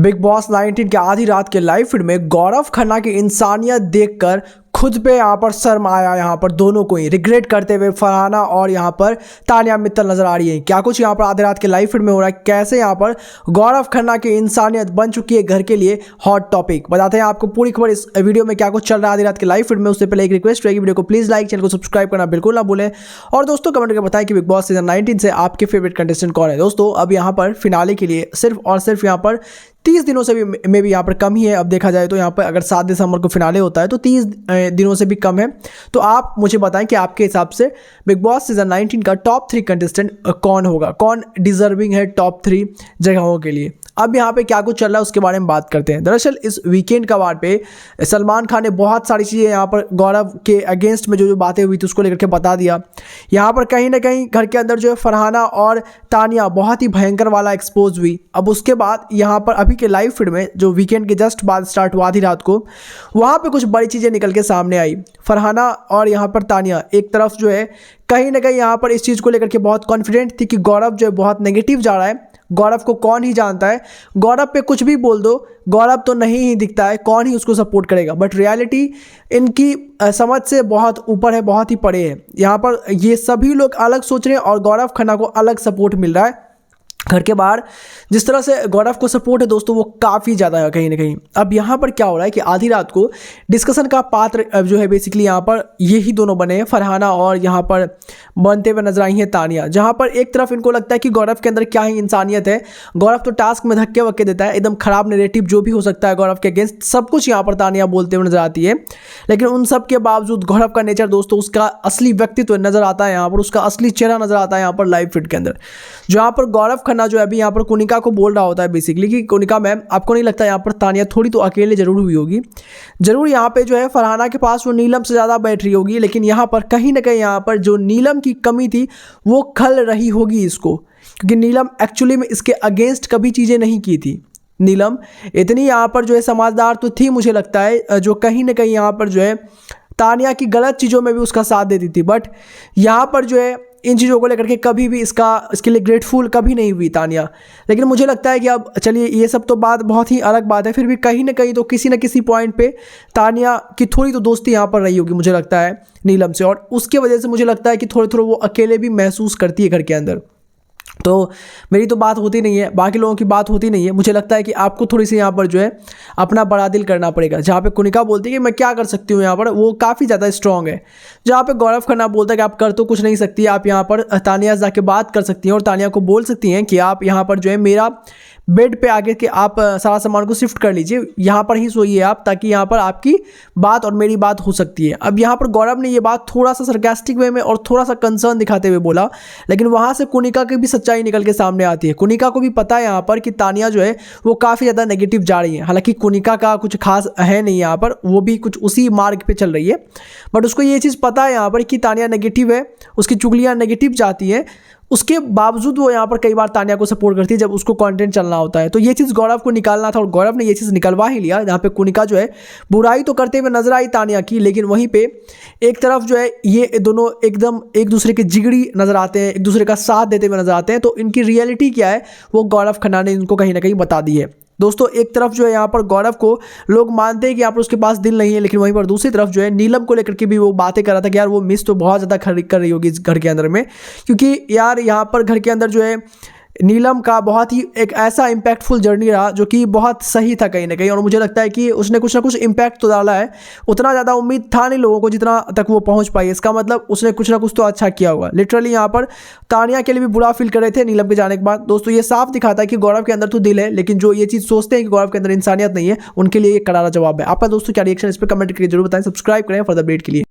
Big boss 19 के आधी रात के लाइव फीड में गौरव खन्ना की इंसानियत देखकर खुद पे यहाँ पर शर्म आया। यहाँ पर दोनों को ही रिग्रेट करते हुए फरहाना और यहाँ पर तानिया मित्तल नजर आ रही है। क्या कुछ यहाँ पर आधी रात के लाइव फीड में हो रहा है, कैसे यहाँ पर गौरव खन्ना की इंसानियत बन चुकी है घर के लिए हॉट टॉपिक, बताते हैं आपको पूरी खबर इस वीडियो में क्या कुछ चल रहा है आधी रात के लाइव फीड में। उससे पहले एक रिक्वेस्ट रहेगी, वीडियो को प्लीज लाइक, चैनल को सब्सक्राइब करना बिल्कुल ना भूलें और दोस्तों कमेंट करके बताएं कि बिग बॉस सीजन 19 से आपके फेवरेट कंटेस्टेंट कौन है। दोस्तों अब यहाँ पर फिनाले के लिए सिर्फ और सिर्फ यहाँ पर 30 दिनों से भी यहाँ पर कम ही है। अब देखा जाए तो यहाँ पर अगर 7 दिसंबर को फिनाले होता है तो 30 दिनों से भी कम है। तो आप मुझे बताएं कि आपके हिसाब से बिग बॉस सीजन 19 का टॉप 3 कंटेस्टेंट कौन होगा, कौन डिजर्विंग है टॉप 3 जगहों के लिए। अब यहाँ पे क्या कुछ चल रहा है उसके बारे में बात करते हैं। दरअसल इस वीकेंड का वार पे सलमान खान ने बहुत सारी चीज़ें यहाँ पर गौरव के अगेंस्ट में जो बातें हुई थी उसको लेकर के बता दिया। यहाँ पर कहीं ना कहीं घर के अंदर जो है फरहाना और तानिया बहुत ही भयंकर वाला एक्सपोज हुई। अब उसके बाद यहाँ पर अभी के लाइव फीड में जो वीकेंड के जस्ट बाद स्टार्ट हुआ आधी रात को, वहाँ पे कुछ बड़ी चीज़ें निकल के सामने आई। फरहाना और यहाँ पर तानिया एक तरफ जो है कहीं ना कहीं यहाँ पर इस चीज़ को लेकर के बहुत कॉन्फिडेंट थी कि गौरव जो है बहुत नेगेटिव जा रहा है। गौरव को कौन ही जानता है, गौरव पे कुछ भी बोल दो, गौरव तो नहीं ही दिखता है, कौन ही उसको सपोर्ट करेगा। बट रियलिटी इनकी समझ से बहुत ऊपर है, बहुत ही परे है। यहाँ पर ये सभी लोग अलग सोच रहे हैं और गौरव खन्ना को अलग सपोर्ट मिल रहा है। घर के बाहर जिस तरह से गौरव को सपोर्ट है दोस्तों वो काफ़ी ज़्यादा है कहीं ना कहीं। अब यहाँ पर क्या हो रहा है कि आधी रात को डिस्कशन का पात्र जो है बेसिकली यहाँ पर यही दोनों बने हैं, फरहाना और यहाँ पर बनते हुए नजर आई हैं तानिया। जहाँ पर एक तरफ इनको लगता है कि गौरव के अंदर क्या ही इंसानियत है, गौरव तो टास्क में धक्के वक्के देता है, एकदम खराब नैरेटिव जो भी हो सकता है गौरव के अगेंस्ट सब कुछ यहाँ पर तानिया बोलते हुए नजर आती है। लेकिन उन सब के बावजूद गौरव का नेचर दोस्तों, उसका असली व्यक्तित्व नजर आता है यहाँ पर, उसका असली चेहरा नजर आता है यहाँ पर लाइव फीड के अंदर। जहाँ पर गौरव खन्ना जो है अभी यहाँ पर कुनिका को बोल रहा होता है बेसिकली कि कुनिका मैम आपको नहीं लगता यहाँ पर तानिया थोड़ी तो अकेले जरूर हुई होगी, जरूर यहाँ पे जो है फरहाना के पास वो नीलम से ज़्यादा बैठ रही होगी, लेकिन यहाँ पर कहीं ना कहीं यहाँ पर जो नीलम की कमी थी वो खल रही होगी इसको, क्योंकि नीलम एक्चुअली में इसके अगेंस्ट कभी चीज़ें नहीं की थी। नीलम इतनी यहाँ पर जो है समझदार तो थी मुझे लगता है, जो कहीं ना कहीं यहाँ पर जो है तानिया की गलत चीज़ों में भी उसका साथ देती थी। बट यहाँ पर जो है इन चीज़ों को लेकर के कभी भी इसके लिए ग्रेटफुल कभी नहीं हुई तानिया। लेकिन मुझे लगता है कि अब चलिए ये सब तो बात बहुत ही अलग बात है, फिर भी कहीं ना कहीं तो किसी न किसी पॉइंट पे तानिया की थोड़ी तो दोस्ती यहाँ पर रही होगी मुझे लगता है नीलम से, और उसके वजह से मुझे लगता है कि थोड़े थोड़े वो अकेले भी महसूस करती है घर के अंदर। तो मेरी तो बात होती नहीं है, बाकी लोगों की बात होती नहीं है। मुझे लगता है कि आपको थोड़ी सी यहाँ पर जो है अपना बड़ा दिल करना पड़ेगा। जहाँ पे कुनिका बोलती है कि मैं क्या कर सकती हूँ यहाँ पर, वो काफ़ी ज़्यादा स्ट्रॉन्ग है। जहाँ पे गौरव खन्ना बोलता है कि आप कर तो कुछ नहीं सकती, आप यहाँ पर तानिया से जाके बात कर सकती हैं और तानिया को बोल सकती हैं कि आप यहाँ पर जो है मेरा बेड पे आके कि आप सारा सामान को शिफ्ट कर लीजिए, यहाँ पर ही सोइए आप, ताकि यहाँ पर आपकी बात और मेरी बात हो सकती है। अब यहाँ पर गौरव ने ये बात थोड़ा सा सरकास्टिक वे में और थोड़ा सा कंसर्न दिखाते हुए बोला, लेकिन वहाँ से कुनिका की भी सच्चाई निकल के सामने आती है। कुनिका को भी पता है यहाँ पर कि तानिया जो है वो काफ़ी ज़्यादा नेगेटिव जा रही है। हालांकि कुनिका का कुछ खास है नहीं यहाँ पर, वो भी कुछ उसी मार्ग पर चल रही है, बट उसको ये चीज़ पता है यहाँ पर कि तानिया नेगेटिव है, उसकी चुगलियाँ नेगेटिव जाती हैं। उसके बावजूद वो यहाँ पर कई बार तानिया को सपोर्ट करती है जब उसको कंटेंट चलना होता है। तो ये चीज़ गौरव को निकालना था और गौरव ने ये चीज़ निकलवा ही लिया। जहाँ पे कुनिका जो है बुराई तो करते हुए नजर आई तानिया की, लेकिन वहीं पे एक तरफ जो है ये दोनों एकदम एक दूसरे के जिगड़ी नजर आते हैं, एक दूसरे का साथ देते हुए नजर आते हैं। तो इनकी रियलिटी क्या है वो गौरव खन्ना ने इनको कहीं ना कहीं बता दी है। दोस्तों एक तरफ जो है यहाँ पर गौरव को लोग मानते हैं कि यहाँ पर उसके पास दिल नहीं है, लेकिन वहीं पर दूसरी तरफ जो है नीलम को लेकर के भी वो बातें कर रहा था कि यार वो मिस तो बहुत ज़्यादा कर रही होगी इस घर के अंदर में, क्योंकि यार यहाँ पर घर के अंदर जो है नीलम का बहुत ही एक ऐसा इम्पैक्टफुल जर्नी रहा जो कि बहुत सही था कहीं ना कहीं, और मुझे लगता है कि उसने कुछ ना कुछ इम्पैक्ट तो डाला है। उतना ज़्यादा उम्मीद था नहीं लोगों को जितना तक वो पहुंच पाई, इसका मतलब उसने कुछ ना कुछ तो अच्छा किया होगा। लिटरली यहाँ पर तानिया के लिए भी बुरा फील कर रहे थे नीलम के जाने के बाद। दोस्तों ये साफ दिखाता है कि गौरव के अंदर तो दिल है, लेकिन जो ये चीज़ सोचते हैं कि गौरव के अंदर इंसानियत नहीं है, उनके लिए एक करारा जवाब है। आपका दोस्तों क्या रिएक्शन इस पर कमेंट करके जरूर बताएं, सब्सक्राइब करें फॉर द अपडेट के लिए।